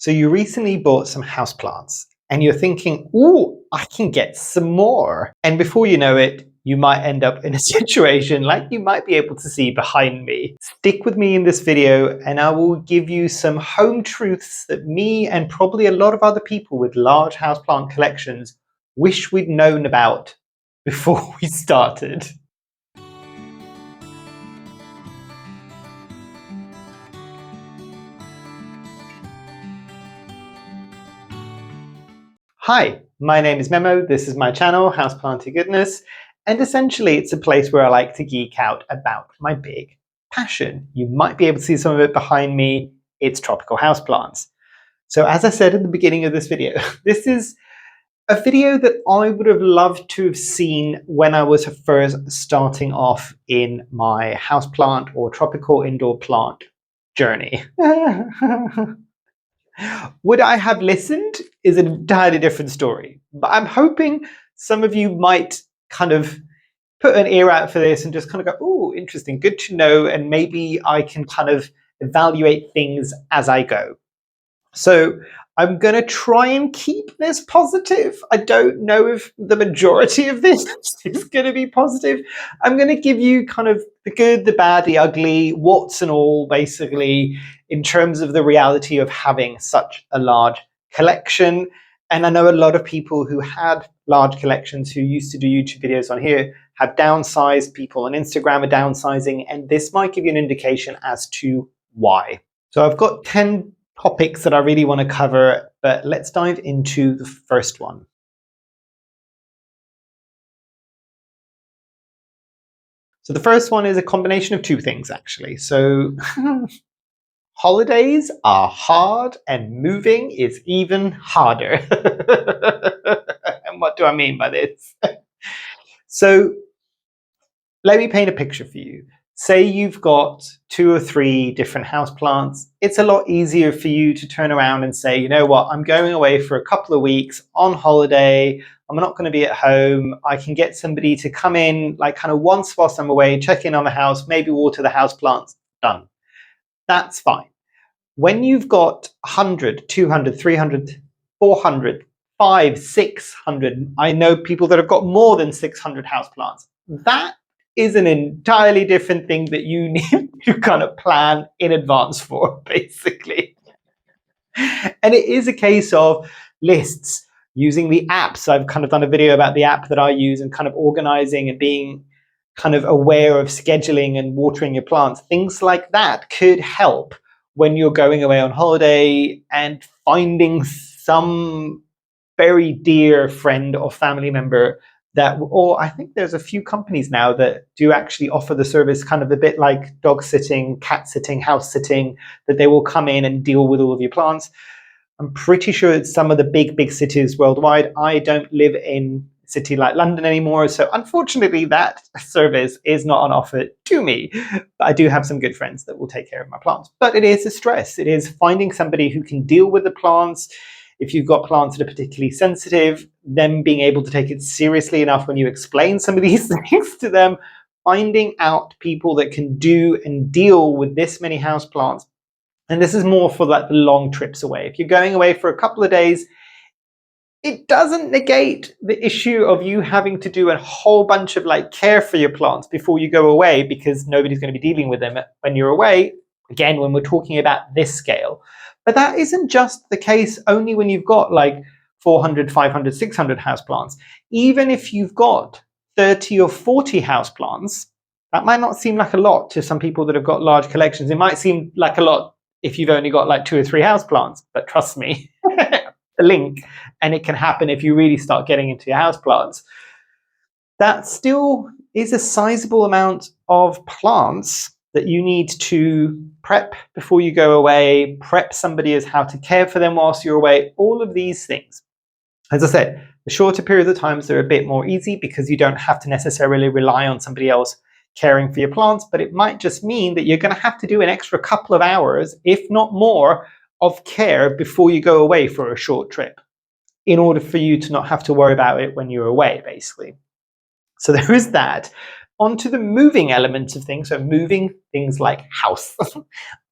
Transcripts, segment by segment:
So you recently bought some houseplants and you're thinking, ooh, I can get some more. And before you know it, you might end up in a situation like you might be able to see behind me. Stick with me in this video and I will give you some home truths that me and probably a lot of other people with large houseplant collections wish we'd known about before we started. Hi, my name is Memo, this is my channel, Houseplantygoodness, and essentially it's a place where I like to geek out about my big passion. You might be able to see some of it behind me, it's tropical houseplants. So as I said at the beginning of this video, this is a video that I would have loved to have seen when I was first starting off in my houseplant or tropical indoor plant journey. Would I have listened is an entirely different story. But I'm hoping some of you might kind of put an ear out for this and just kind of go, oh, interesting, good to know, and maybe I can kind of evaluate things as I go. So I'm going to try and keep this positive. I don't know if the majority of this is going to be positive. I'm going to give you kind of the good, the bad, the ugly, what's and all, basically, in terms of the reality of having such a large collection. And I know a lot of people who had large collections who used to do YouTube videos on here have downsized. People on Instagram are downsizing, and this might give you an indication as to why. So I've got 10 topics that I really want to cover, but let's dive into the first one. So the first one is a combination of two things, actually. So holidays are hard and moving is even harder. And what do I mean by this? So let me paint a picture for you. Say you've got 2 or 3 different houseplants. It's a lot easier for you to turn around and say, you know what, I'm going away for a couple of weeks on holiday. I'm not going to be at home. I can get somebody to come in like kind of once whilst I'm away, check in on the house, maybe water the houseplants, done. That's fine. When you've got 100, 200, 300, 400, 500, 600, I know people that have got more than 600 houseplants. That is an entirely different thing that you need to kind of plan in advance for, basically. And it is a case of lists, using the apps. I've kind of done a video about the app that I use and kind of organizing and being kind of aware of scheduling and watering your plants. Things like that could help when you're going away on holiday and finding some very dear friend or family member that, or I think there's a few companies now that do actually offer the service kind of a bit like dog sitting, cat sitting, house sitting, that they will come in and deal with all of your plants. I'm pretty sure it's some of the big cities worldwide. I don't live in a city like London anymore, so unfortunately that service is not on offer to me. But I do have some good friends that will take care of my plants. But it is a stress. It is finding somebody who can deal with the plants. If you've got plants that are particularly sensitive, then being able to take it seriously enough when you explain some of these things to them, finding out people that can do and deal with this many houseplants. And this is more for like the long trips away. If you're going away for a couple of days, it doesn't negate the issue of you having to do a whole bunch of like care for your plants before you go away, because nobody's going to be dealing with them when you're away. Again, when we're talking about this scale. But that isn't just the case only when you've got like 400, 500, 600 houseplants. Even if you've got 30 or 40 houseplants, that might not seem like a lot to some people that have got large collections. It might seem like a lot if you've only got like 2 or 3 houseplants, but trust me, the link, and it can happen if you really start getting into your houseplants. That still is a sizable amount of plants that you need to prep before you go away, prep somebody as how to care for them whilst you're away, all of these things. As I said, the shorter periods of times they're a bit more easy because you don't have to necessarily rely on somebody else caring for your plants, but it might just mean that you're going to have to do an extra couple of hours, if not more, of care before you go away for a short trip, in order for you to not have to worry about it when you're away, basically. So there is that. Onto the moving elements of things, so moving things like house.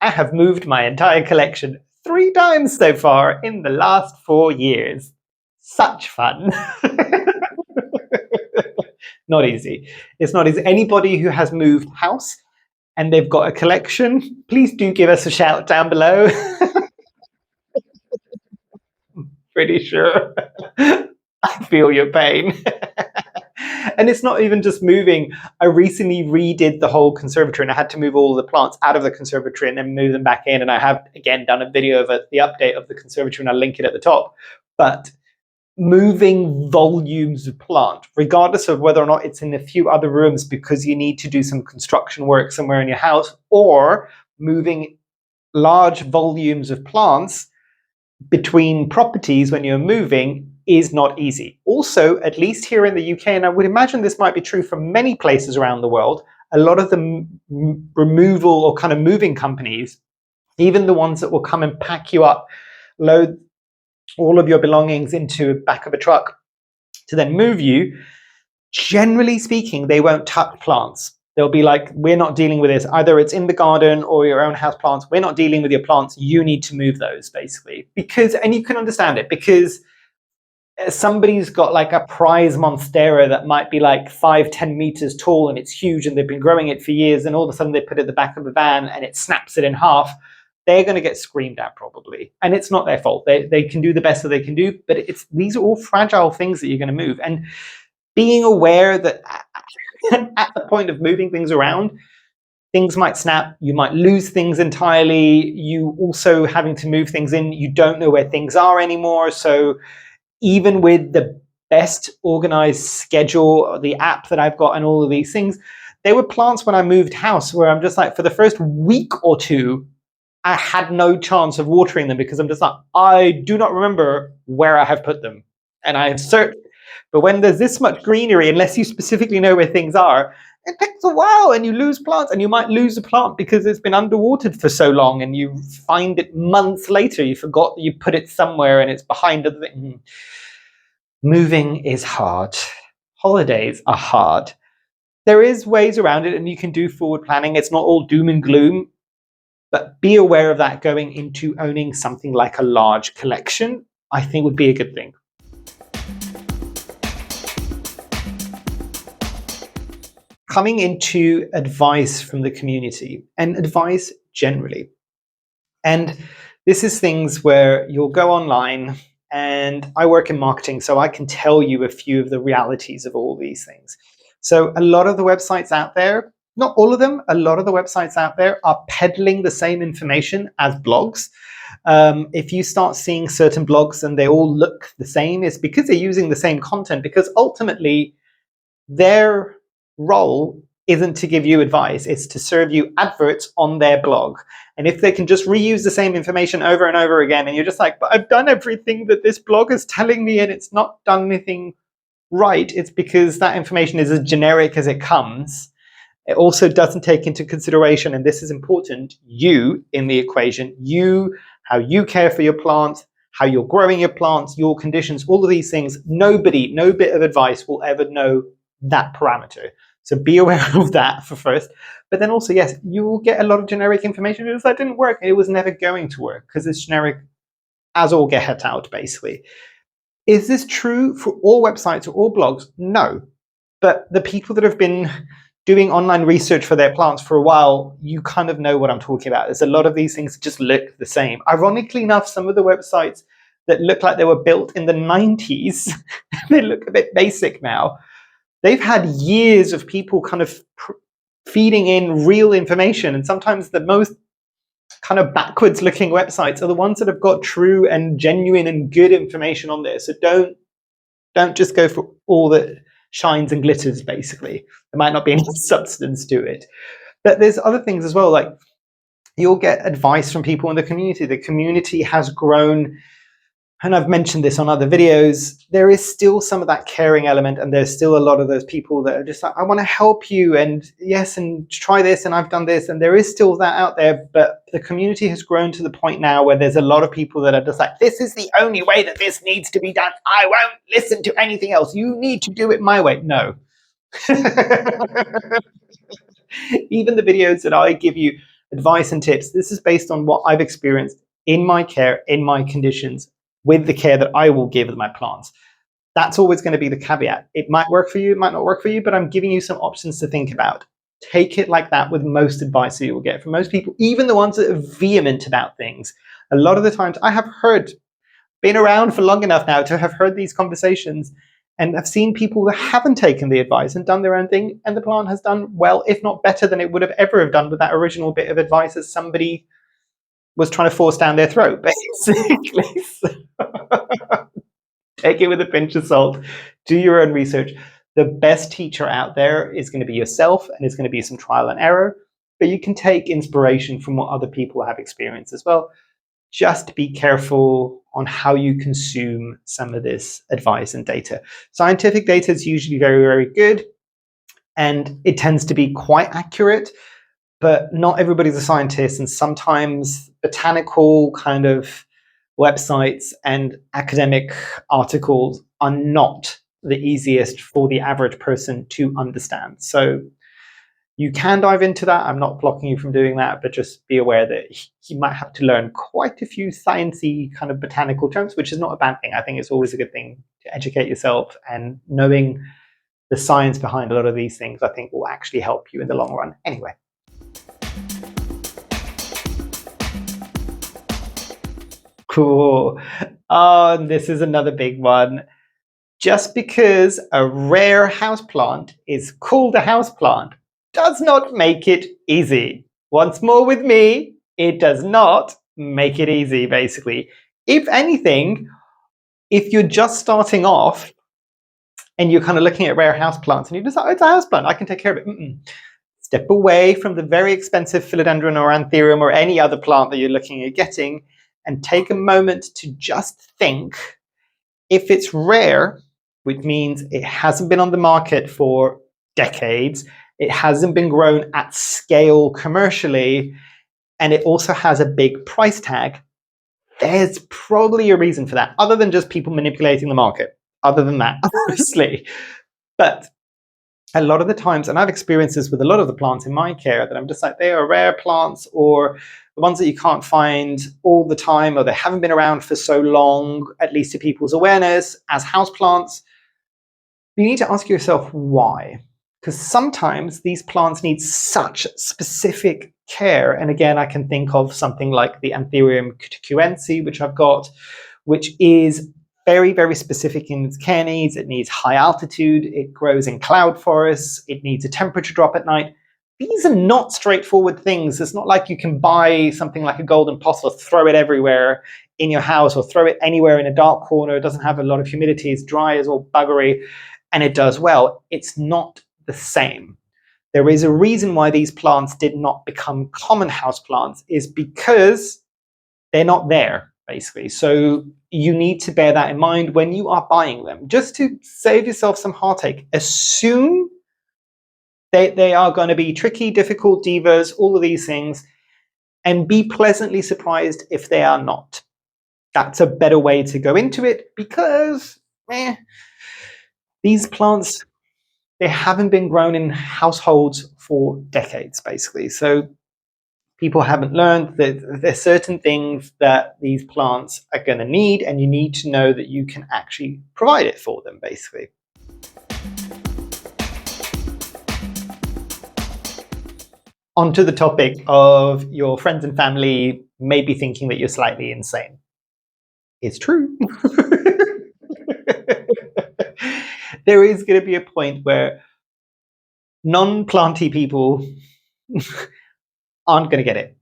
I have moved my entire collection 3 times so far in the last 4 years. Such fun. Not easy. It's not easy. Anybody who has moved house and they've got a collection, please do give us a shout down below. Pretty sure I feel your pain. And it's not even just moving. I recently redid the whole conservatory and I had to move all the plants out of the conservatory and then move them back in. And I have, again, done a video of the update of the conservatory and I'll link it at the top. But moving volumes of plant, regardless of whether or not it's in a few other rooms because you need to do some construction work somewhere in your house, or moving large volumes of plants between properties when you're moving, is not easy. Also, at least here in the UK, and I would imagine this might be true for many places around the world, a lot of the removal or kind of moving companies, even the ones that will come and pack you up, load all of your belongings into the back of a truck to then move you, generally speaking, they won't touch plants. They'll be like, we're not dealing with this. Either it's in the garden or your own house plants. We're not dealing with your plants. You need to move those, basically. Because, and you can understand it, because somebody's got like a prize monstera that might be like 5-10 meters tall and it's huge and they've been growing it for years, and all of a sudden they put it at the back of a van and it snaps it in half. They're going to get screamed at probably. And it's not their fault. They can do the best that they can do, but these are all fragile things that you're going to move. And being aware that at the point of moving things around, things might snap, you might lose things entirely. You also having to move things in, you don't know where things are anymore. So even with the best organized schedule, the app that I've got and all of these things, there were plants when I moved house where I'm just like, for the first week or two, I had no chance of watering them because I'm just like, I do not remember where I have put them. And I have searched. But when there's this much greenery, unless you specifically know where things are, it takes a while and you lose plants, and you might lose a plant because it's been underwatered for so long and you find it months later. You forgot that you put it somewhere and it's behind other things. Moving is hard. Holidays are hard. There is ways around it and you can do forward planning. It's not all doom and gloom, but be aware of that going into owning something like a large collection, I think would be a good thing. Coming into advice from the community and advice generally. And this is things where you'll go online, and I work in marketing, so I can tell you a few of the realities of all these things. So a lot of the websites out there, not all of them, a lot of the websites out there are peddling the same information as blogs. If you start seeing certain blogs and they all look the same, it's because they're using the same content, because ultimately their role isn't to give you advice, it's to serve you adverts on their blog. And if they can just reuse the same information over and over again, and you're just like, but I've done everything that this blog is telling me and it's not done anything right, it's because that information is as generic as it comes. It also doesn't take into consideration, and this is important, you in the equation, you, how you care for your plants, how you're growing your plants, your conditions, all of these things. Nobody, no bit of advice will ever know that parameter. So be aware of that for first. But then also, yes, you will get a lot of generic information. If that didn't work, it was never going to work because it's generic as all get out, basically. Is this true for all websites or all blogs? No. But the people that have been doing online research for their plants for a while, you kind of know what I'm talking about. There's a lot of these things that just look the same. Ironically enough, some of the websites that look like they were built in the 90s, they look a bit basic now. They've had years of people kind of feeding in real information, and sometimes the most kind of backwards looking websites are the ones that have got true and genuine and good information on there. So don't just go for all that shines and glitters, basically. There might not be any substance to it. But there's other things as well, like you'll get advice from people in the community. The community has grown, and I've mentioned this on other videos, there is still some of that caring element, and there's still a lot of those people that are just like, I want to help you, and yes, and try this, and I've done this, and there is still that out there, but the community has grown to the point now where there's a lot of people that are just like, this is the only way that this needs to be done. I won't listen to anything else. You need to do it my way. No. Even the videos that I give you advice and tips, this is based on what I've experienced in my care, in my conditions, with the care that I will give my plants. That's always going to be the caveat. It might work for you, it might not work for you, but I'm giving you some options to think about. Take it like that with most advice that you will get from most people, even the ones that are vehement about things. A lot of the times I have been around for long enough now to have heard these conversations, and I've seen people that haven't taken the advice and done their own thing, and the plant has done well, if not better than it would have ever have done with that original bit of advice that somebody was trying to force down their throat, basically. So, take it with a pinch of salt. Do your own research. The best teacher out there is going to be yourself, and it's going to be some trial and error, but you can take inspiration from what other people have experienced as well. Just be careful on how you consume some of this advice and data. Scientific data is usually very, very good, and it tends to be quite accurate, but not everybody's a scientist, and sometimes botanical kind of websites and academic articles are not the easiest for the average person to understand. So you can dive into that. I'm not blocking you from doing that, but just be aware that you might have to learn quite a few sciencey kind of botanical terms, which is not a bad thing. I think it's always a good thing to educate yourself, and knowing the science behind a lot of these things, I think, will actually help you in the long run. Anyway. Cool. This is another big one. Just because a rare houseplant is called a houseplant does not make it easy. Once more with me, it does not make it easy, basically. If anything, if you're just starting off and you're kind of looking at rare houseplants and you decide, oh, it's a houseplant, I can take care of it. Step away from the very expensive philodendron or anthurium or any other plant that you're looking at getting, and take a moment to just think, if it's rare, which means it hasn't been on the market for decades, it hasn't been grown at scale commercially, and it also has a big price tag, there's probably a reason for that, other than just people manipulating the market. Other than that, obviously. But a lot of the times, and I've experienced this with a lot of the plants in my care, that I'm just like, they are rare plants, or the ones that you can't find all the time, or they haven't been around for so long, at least to people's awareness, as houseplants. You need to ask yourself why. Because sometimes these plants need such specific care. And again, I can think of something like the Anthurium cutacuense, which I've got, which is very, very specific in its care needs. It needs high altitude, it grows in cloud forests, it needs a temperature drop at night. These are not straightforward things. It's not like you can buy something like a golden postle, throw it everywhere in your house, or throw it anywhere in a dark corner. It doesn't have a lot of humidity, it's dry, it's all buggery, and it does well. It's not the same. There is a reason why these plants did not become common houseplants, is because they're not there, basically. So you need to bear that in mind when you are buying them. Just to save yourself some heartache, assume they are going to be tricky, difficult, divas, all of these things, and be pleasantly surprised if they are not. That's a better way to go into it, because these plants, they haven't been grown in households for decades, basically. So people haven't learned that there's certain things that these plants are going to need, and you need to know that you can actually provide it for them, basically. Onto the topic of your friends and family maybe thinking that you're slightly insane. It's true. There is going to be a point where non-planty people aren't going to get it.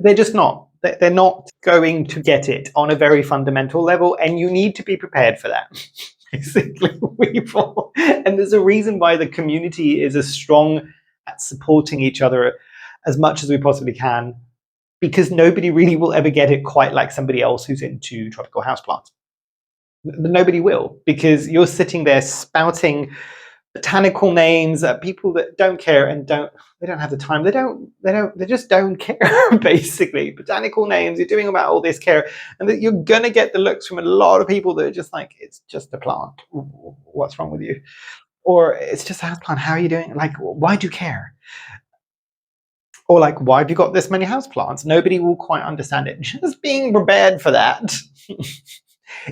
They're just not. They're not going to get it on a very fundamental level, and you need to be prepared for that. Basically, people. And there's a reason why the community is as strong at supporting each other as much as we possibly can, because nobody really will ever get it quite like somebody else who's into tropical houseplants. Nobody will, because you're sitting there spouting botanical names at people that don't care and they don't have the time. They just don't care, basically. Botanical names, you're doing about all this care, and that you're gonna get the looks from a lot of people that are just like, it's just a plant. What's wrong with you? Or it's just a houseplant. How are you doing? Like, why do you care? Or like, why have you got this many houseplants? Nobody will quite understand it. Just being prepared for that.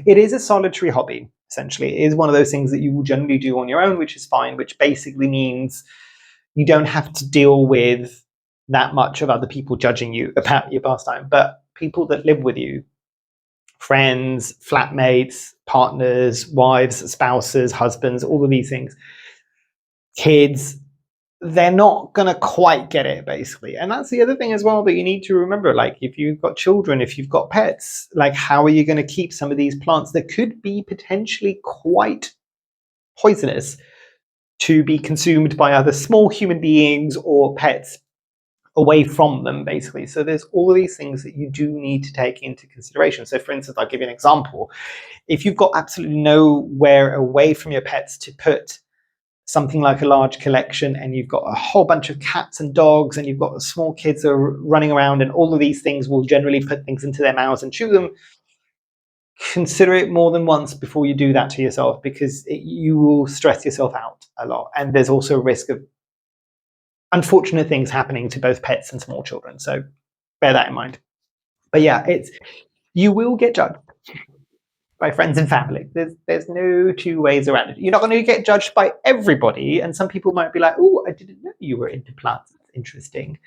It is a solitary hobby, essentially. It is one of those things that you will generally do on your own, which is fine, which basically means you don't have to deal with that much of other people judging you about your pastime. But people that live with you, friends, flatmates, partners, wives, spouses, husbands, all of these things, kids, they're not going to quite get it, basically. And that's the other thing as well that you need to remember. Like, if you've got children, if you've got pets, like, how are you going to keep some of these plants that could be potentially quite poisonous to be consumed by other small human beings or pets away from them, basically? So there's all of these things that you do need to take into consideration. So for instance, I'll give you an example. If you've got absolutely nowhere away from your pets to put something like a large collection, and you've got a whole bunch of cats and dogs, and you've got small kids that are running around, and all of these things will generally put things into their mouths and chew them, consider it more than once before you do that to yourself, because you will stress yourself out a lot. And there's also a risk of unfortunate things happening to both pets and small children. So bear that in mind. But yeah, you will get judged by friends and family. There's no two ways around it. You're not going to get judged by everybody, and some people might be like, "Oh, I didn't know you were into plants. That's interesting."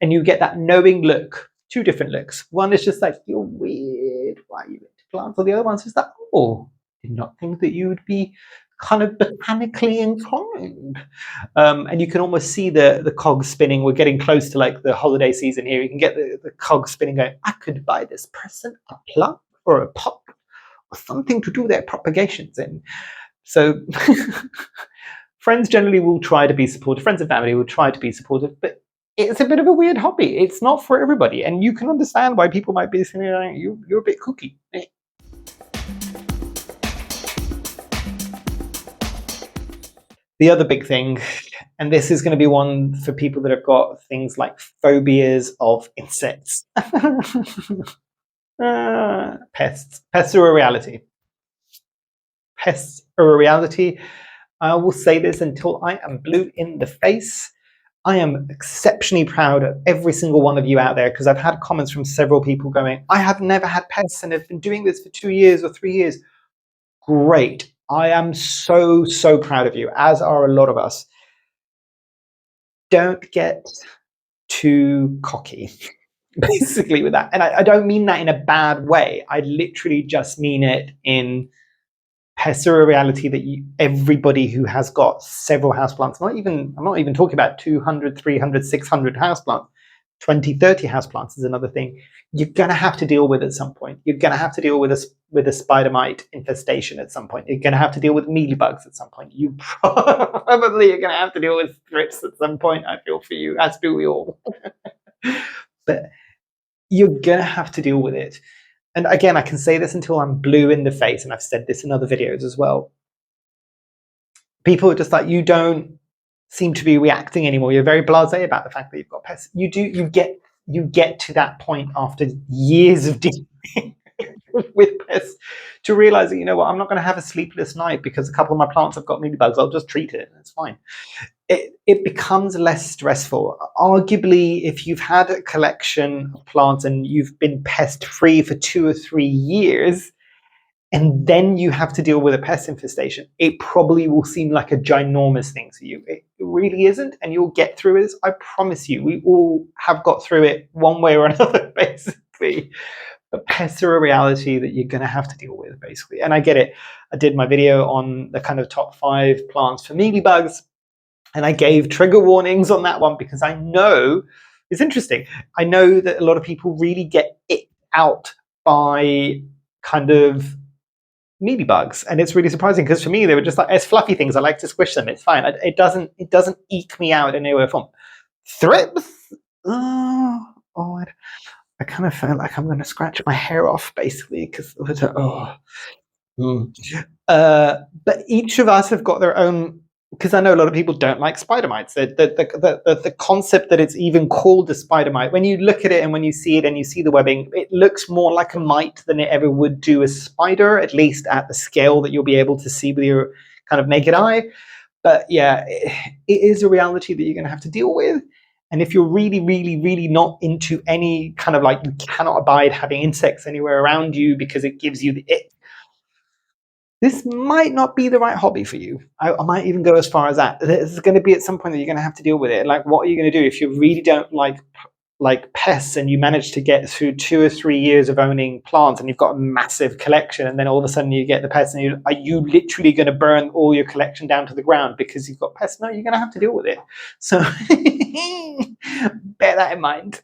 And you get that knowing look, two different looks. One is just like, "You're weird. Why are you into plants?" Or the other one's just like, "Oh, did not think that you would be kind of botanically inclined." And you can almost see the cogs spinning. We're getting close to like the holiday season here. You can get the cogs spinning going, I could buy this person a plant or a pot or something to do their propagations in. So friends generally will try to be supportive. Friends and family will try to be supportive, but it's a bit of a weird hobby. It's not for everybody. And you can understand why people might be saying, you're a bit kooky. The other big thing, and this is going to be one for people that have got things like phobias of insects. Pests. Pests are a reality. Pests are a reality. I will say this until I am blue in the face. I am exceptionally proud of every single one of you out there, because I've had comments from several people going, I have never had pests and have been doing this for 2 years or 3 years. Great. I am so, so proud of you, as are a lot of us. Don't get too cocky, basically, with that. And I don't mean that in a bad way. I literally just mean it in pests are a reality that everybody who has got several houseplants, I'm not even talking about 200, 300, 600 houseplants, 20, 30 houseplants is another thing. You're going to have to deal with at some point. You're going to have to deal with a spider mite infestation at some point. You're going to have to deal with mealybugs at some point. You probably are going to have to deal with thrips at some point. I feel for you, as do we all. But you're going to have to deal with it. And again, I can say this until I'm blue in the face, and I've said this in other videos as well. People are just like, you don't seem to be reacting anymore. You're very blasé about the fact that you've got pests. You get to that point after years of dealing with pests to realize that, you know what, I'm not going to have a sleepless night because a couple of my plants have got mealybugs. I'll just treat it. It's fine. It becomes less stressful. Arguably, if you've had a collection of plants and you've been pest free for 2 or 3 years, and then you have to deal with a pest infestation, it probably will seem like a ginormous thing to you. It really isn't, and you'll get through it. I promise you, we all have got through it one way or another, basically. But pests are a reality that you're going to have to deal with, basically. And I get it. I did my video on the kind of top 5 plants for mealybugs, and I gave trigger warnings on that one because I know, it's interesting, I know that a lot of people really get it out by kind of mealybugs, and it's really surprising because for me they were just like, it's fluffy things, I like to squish them, it's fine. It doesn't eke me out anywhere from. Thrips, I kind of felt like I'm going to scratch my hair off, basically, because but each of us have got their own, because I know a lot of people don't like spider mites. The concept that it's even called a spider mite, when you look at it and when you see it and you see the webbing, it looks more like a mite than it ever would do a spider, at least at the scale that you'll be able to see with your kind of naked eye. But yeah, it is a reality that you're going to have to deal with. And if you're really, really, really not into any kind of like, you cannot abide having insects anywhere around you because it gives you the ick, this might not be the right hobby for you. I might even go as far as that. There's going to be at some point that you're going to have to deal with it. Like, what are you going to do if you really don't like pests and you manage to get through 2 or 3 years of owning plants and you've got a massive collection, and then all of a sudden you get the pests, and are you literally going to burn all your collection down to the ground because you've got pests? No, you're going to have to deal with it. So bear that in mind.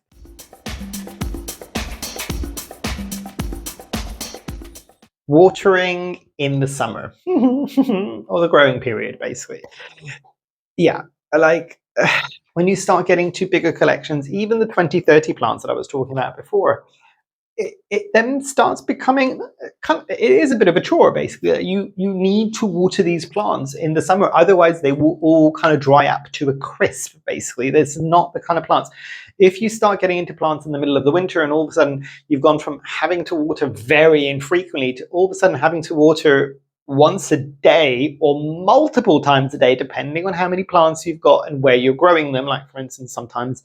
Watering in the summer or the growing period, basically. Yeah, like when you start getting to bigger collections, even the 20-30 plants that I was talking about before, it then starts becoming it is a bit of a chore. Basically, you need to water these plants in the summer, otherwise they will all kind of dry up to a crisp. Basically, this is not the kind of plants. If you start getting into plants in the middle of the winter and all of a sudden you've gone from having to water very infrequently to all of a sudden having to water once a day or multiple times a day, depending on how many plants you've got and where you're growing them. Like, for instance, sometimes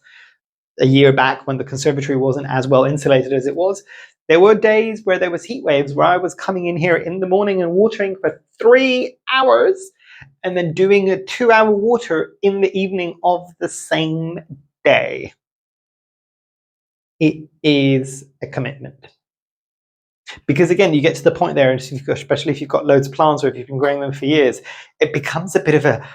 a year back when the conservatory wasn't as well insulated as it was, there were days where there was heat waves where I was coming in here in the morning and watering for 3 hours and then doing a 2-hour water in the evening of the same day. It is a commitment. Because again, you get to the point there, especially if you've got loads of plants or if you've been growing them for years, it becomes a bit of a,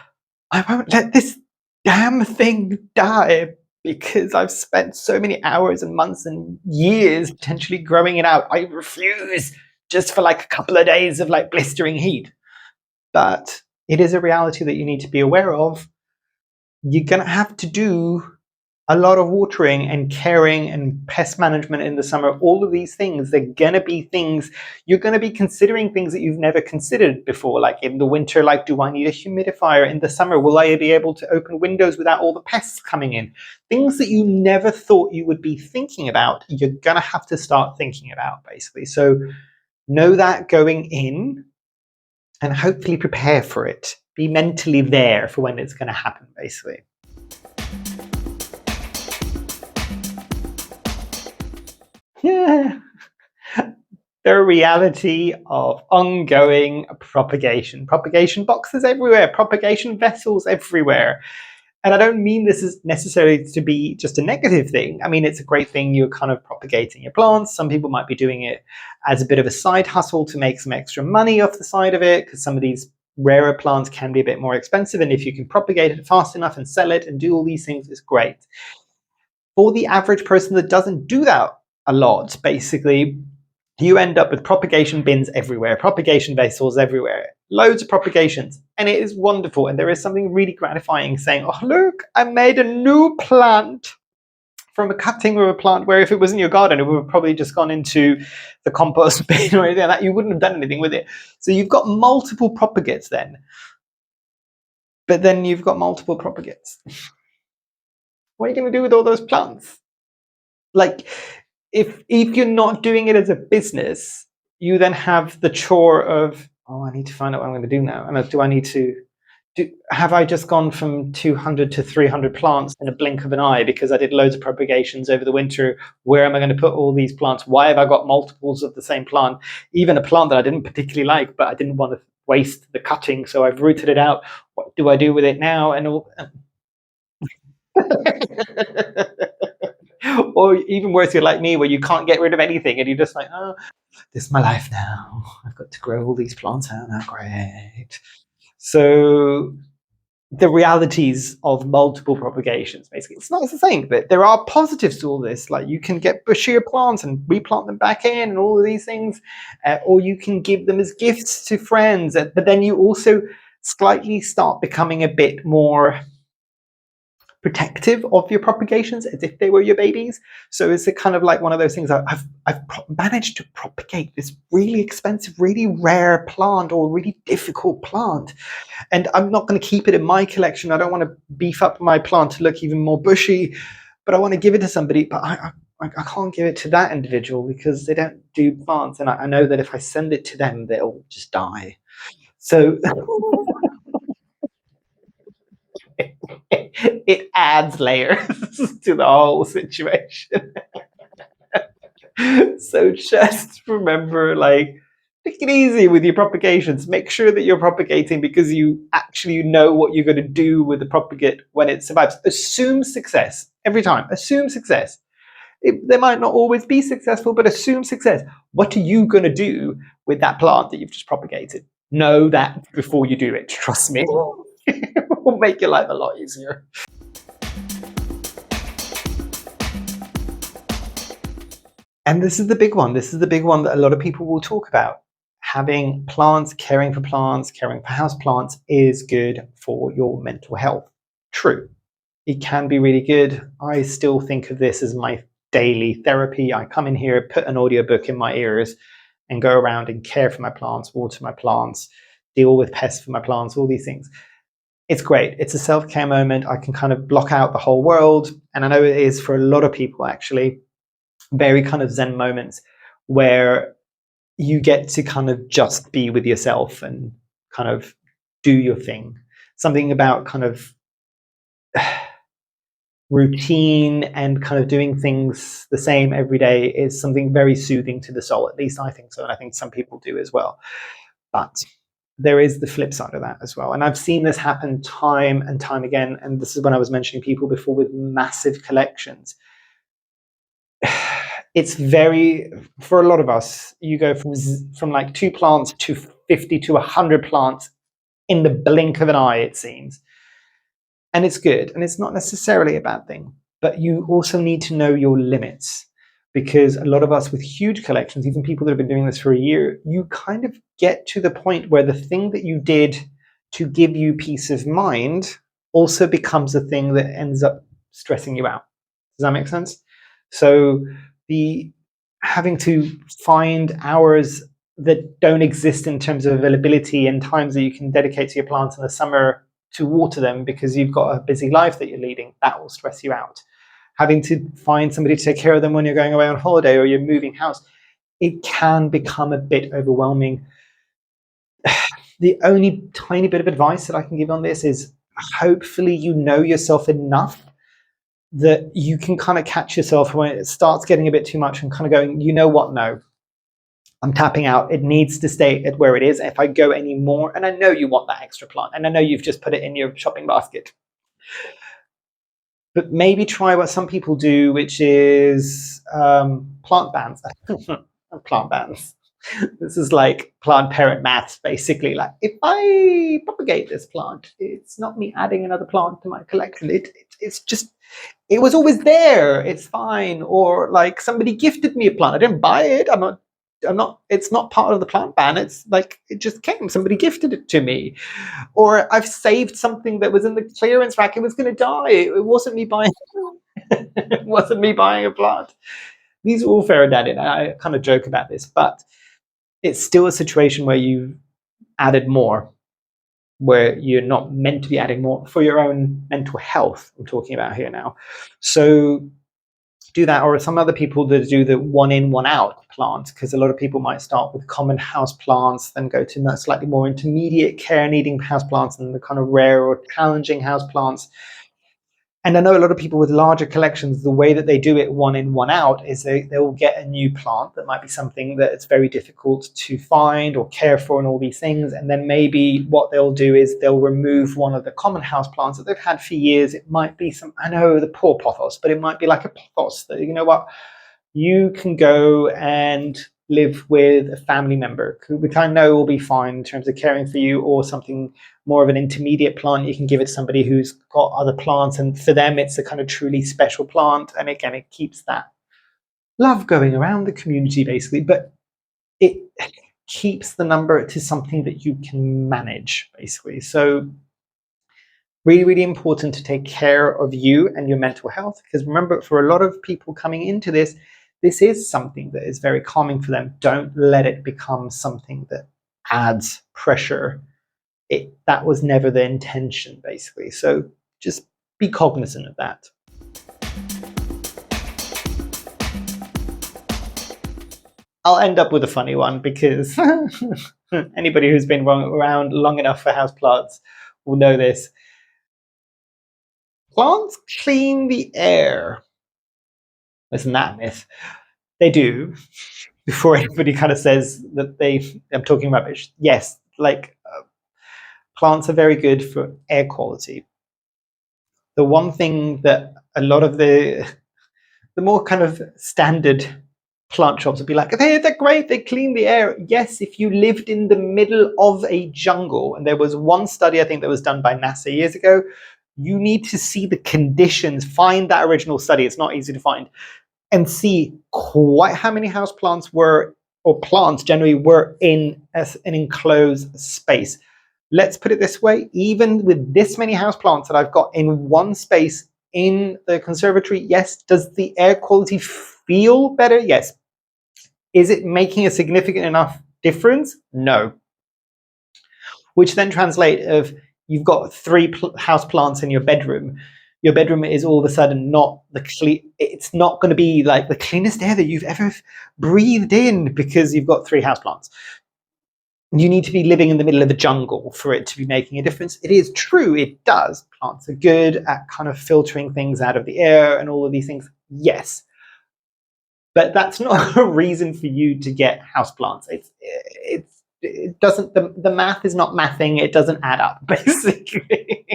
I won't let this damn thing die because I've spent so many hours and months and years potentially growing it out. I refuse just for like a couple of days of like blistering heat. But it is a reality that you need to be aware of. You're going to have to do a lot of watering and caring and pest management in the summer. All of these things, they're going to be things, you're going to be considering things that you've never considered before. Like in the winter, like, do I need a humidifier? In the summer, will I be able to open windows without all the pests coming in? Things that you never thought you would be thinking about, you're going to have to start thinking about, basically. So know that going in and hopefully prepare for it. Be mentally there for when it's going to happen, basically. Yeah. The reality of ongoing propagation. Propagation boxes everywhere, propagation vessels everywhere. And I don't mean this is necessarily to be just a negative thing. I mean, it's a great thing. You're kind of propagating your plants. Some people might be doing it as a bit of a side hustle to make some extra money off the side of it, because some of these rarer plants can be a bit more expensive. And if you can propagate it fast enough and sell it and do all these things, it's great. For the average person that doesn't do that a lot, basically, you end up with propagation bins everywhere, propagation vessels everywhere, loads of propagations, and it is wonderful. And there is something really gratifying saying, oh, look, I made a new plant from a cutting of a plant, where if it was in your garden, it would have probably just gone into the compost bin or anything like that. You wouldn't have done anything with it. So you've got multiple propagates then. But then you've got multiple propagates. What are you going to do with all those plants? Like, if you're not doing it as a business, you then have the chore of, oh, I need to find out what I'm going to do now. And do I need to have I just gone from 200 to 300 plants in a blink of an eye because I did loads of propagations over the winter? Where am I going to put all these plants? Why have I got multiples of the same plant? Even a plant that I didn't particularly like, but I didn't want to waste the cutting, so I've rooted it out. What do I do with it now? And all. Or even worse, you're like me, where you can't get rid of anything and you're just like, oh, this is my life now. I've got to grow all these plants out now. Great. So the realities of multiple propagations, basically, it's not the same, but there are positives to all this. Like, you can get bushier plants and replant them back in and all of these things, or you can give them as gifts to friends. But then you also slightly start becoming a bit more protective of your propagations as if they were your babies. So it's a kind of like one of those things. I've managed to propagate this really expensive, really rare plant, or really difficult plant, and I'm not going to keep it in my collection. I don't want to beef up my plant to look even more bushy, but I want to give it to somebody. But I can't give it to that individual because they don't do plants, and I know that if I send it to them, they'll just die. So it adds layers to the whole situation. So just remember, like, take it easy with your propagations. Make sure that you're propagating because you actually know what you're going to do with the propagate when it survives. Assume success every time. Assume success. They might not always be successful, but assume success. What are you going to do with that plant that you've just propagated? Know that before you do it. Trust me. It will make your life a lot easier. And this is the big one. This is the big one that a lot of people will talk about. Having plants, caring for house plants is good for your mental health. True. It can be really good. I still think of this as my daily therapy. I come in here, put an audiobook in my ears, and go around and care for my plants, water my plants, deal with pests for my plants, all these things. It's great. It's a self-care moment. I can kind of block out the whole world. And I know it is for a lot of people, actually, very kind of Zen moments where you get to kind of just be with yourself and kind of do your thing. Something about kind of routine and kind of doing things the same every day is something very soothing to the soul. At least I think so, and I think some people do as well. But there is the flip side of that as well. And I've seen this happen time and time again. And this is when I was mentioning people before with massive collections. It's very, for a lot of us, you go from like 2 plants to 50 to 100 plants in the blink of an eye, it seems. And it's good, and it's not necessarily a bad thing, but you also need to know your limits, because a lot of us with huge collections, even people that have been doing this for a year, you kind of get to the point where the thing that you did to give you peace of mind also becomes a thing that ends up stressing you out. Does that make sense? So the having to find hours that don't exist in terms of availability and times that you can dedicate to your plants in the summer to water them because you've got a busy life that you're leading, that will stress you out. Having to find somebody to take care of them when you're going away on holiday or you're moving house, it can become a bit overwhelming. The only tiny bit of advice that I can give on this is hopefully you know yourself enough that you can kind of catch yourself when it starts getting a bit too much and kind of going, you know what, no, I'm tapping out. It needs to stay at where it is. If I go any more, and I know you want that extra plant, and I know you've just put it in your shopping basket, but maybe try what some people do, which is plant bans. Plant bans. This is like plant parent maths, basically. Like, if I propagate this plant, it's not me adding another plant to my collection. It's just, it was always there. It's fine. Or like somebody gifted me a plant. I didn't buy it. It's not part of the plant ban. It's like, it just came. Somebody gifted it to me. Or I've saved something that was in the clearance rack. It was going to die. It wasn't me buying. It wasn't me buying a plant. These are all fair and dandy. I kind of joke about this, but it's still a situation where you've added more, where you're not meant to be adding more for your own mental health. I'm talking about here now. So do that, or some other people that do the one in, one out plant, because a lot of people might start with common house plants, then go to slightly more intermediate care needing house plants and the kind of rare or challenging house plants. And I know a lot of people with larger collections, the way that they do it one in, one out is they will get a new plant that might be something that it's very difficult to find or care for and all these things. And then maybe what they'll do is they'll remove one of the common house plants that they've had for years. It might be I know the poor pothos, but it might be like a pothos that, you know what, you can go and live with a family member who we kind of know will be fine in terms of caring for you, or something more of an intermediate plant. You can give it to somebody who's got other plants, and for them it's a kind of truly special plant. And again, it keeps that love going around the community, basically, but it keeps the number to something that you can manage, basically. So really, really important to take care of you and your mental health, because remember, for a lot of people coming into this is something that is very calming for them. Don't let it become something that adds pressure. That was never the intention, basically. So just be cognizant of that. I'll end up with a funny one, because anybody who's been around long enough for houseplants will know this. plants clean the air. Isn't that a myth? They do. Before anybody kind of says that I'm talking rubbish. Yes, like plants are very good for air quality. The one thing that a lot of the more kind of standard plant shops would be like, hey, they're great, they clean the air. Yes, if you lived in the middle of a jungle, and there was one study I think that was done by NASA years ago, you need to see the conditions, find that original study, it's not easy to find, and see quite how many houseplants were, or plants generally were in an enclosed space. Let's put it this way, even with this many houseplants that I've got in one space in the conservatory, yes, does the air quality feel better? Yes. Is it making a significant enough difference? No. Which then translate of, you've got 3 houseplants in your bedroom. Your bedroom is all of a sudden not it's not going to be like the cleanest air that you've ever breathed in because you've got 3 houseplants. You need to be living in the middle of a jungle for it to be making a difference. It is true, it does. Plants are good at kind of filtering things out of the air and all of these things. Yes. But that's not a reason for you to get houseplants. It doesn't, the math is not mathing, it doesn't add up, basically.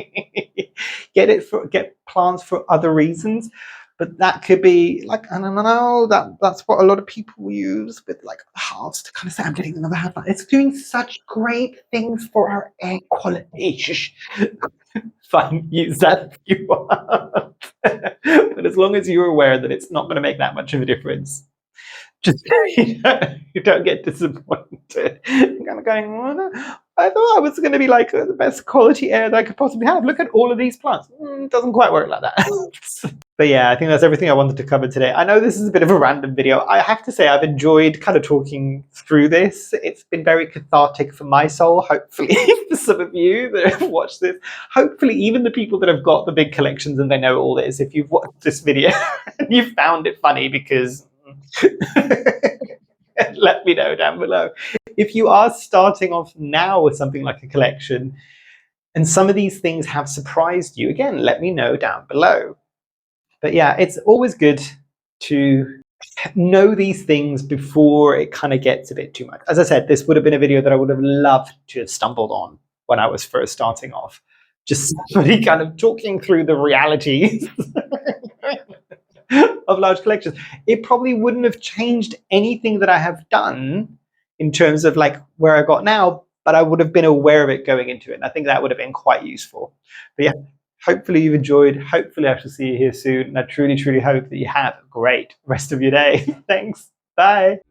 Get plants for other reasons. But that could be like, I don't know, that's what a lot of people use with like halves to kind of say, I'm getting another half. It's doing such great things for our air quality. Fine, use that if you want. But as long as you're aware that it's not going to make that much of a difference, just you don't get disappointed. You're kind of going, oh, I thought I was going to be like the best quality air that I could possibly have. Look at all of these plants. It doesn't quite work like that. But yeah, I think that's everything I wanted to cover today. I know this is a bit of a random video. I have to say I've enjoyed kind of talking through this. It's been very cathartic for my soul, hopefully for some of you that have watched this. Hopefully even the people that have got the big collections and they know all this, if you've watched this video and you found it funny, because let me know down below. If you are starting off now with something like a collection and some of these things have surprised you, again, let me know down below. But yeah, it's always good to know these things before it kind of gets a bit too much. As I said, this would have been a video that I would have loved to have stumbled on when I was first starting off. Just somebody kind of talking through the realities of large collections. It probably wouldn't have changed anything that I have done in terms of like where I got now, but I would have been aware of it going into it. And I think that would have been quite useful. But yeah, hopefully you've enjoyed. Hopefully I shall see you here soon. And I truly, truly hope that you have a great rest of your day. Thanks. Bye.